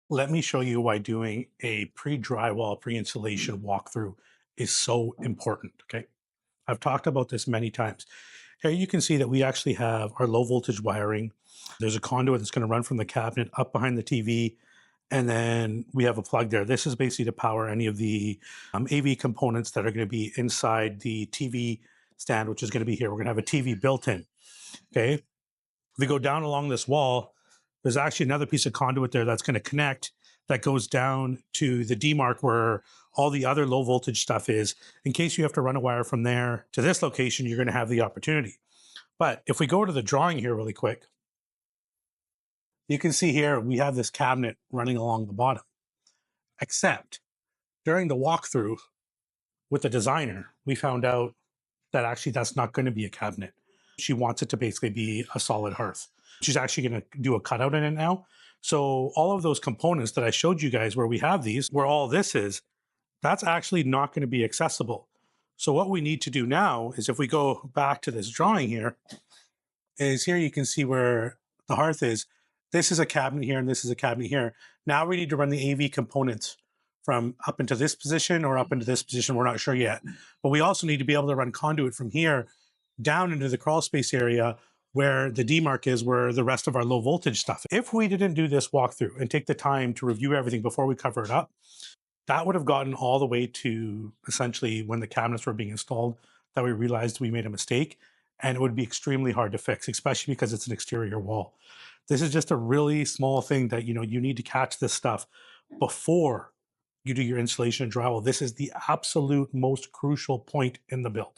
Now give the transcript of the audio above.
Let me show you why doing a pre-drywall, pre-installation walkthrough is so important, okay? I've talked about this many times. Here you can see that we actually have our low voltage wiring. There's a conduit that's gonna run from the cabinet up behind the TV, and then we have a plug there. This is basically to power any of the AV components that are gonna be inside the TV stand, which is gonna be here. We're gonna have a TV built in, okay? If we go down along this wall, there's actually another piece of conduit there that's going to connect that goes down to the demarc where all the other low voltage stuff is. In case you have to run a wire from there to this location, you're going to have the opportunity. But if we go to the drawing here really quick, you can see here we have this cabinet running along the bottom. Except during the walkthrough with the designer, we found out that actually that's not going to be a cabinet. She wants it to basically be a solid hearth. She's actually going to do a cutout in it now. So all of those components that I showed you guys where we have these, where all this is, that's actually not going to be accessible. So what we need to do now is if we go back to this drawing here, is here you can see where the hearth is. This is a cabinet here and this is a cabinet here. Now we need to run the AV components from up into this position or up into this position. We're not sure yet. But we also need to be able to run conduit from here down into the crawl space area where the demarc is, where the rest of our low voltage stuff. If we didn't do this walkthrough and take the time to review everything before we cover it up, that would have gotten all the way to essentially when the cabinets were being installed that we realized we made a mistake, and it would be extremely hard to fix, especially because it's an exterior wall. This is just a really small thing that you need to catch this stuff before you do your installation and drywall. This is the absolute most crucial point in the build.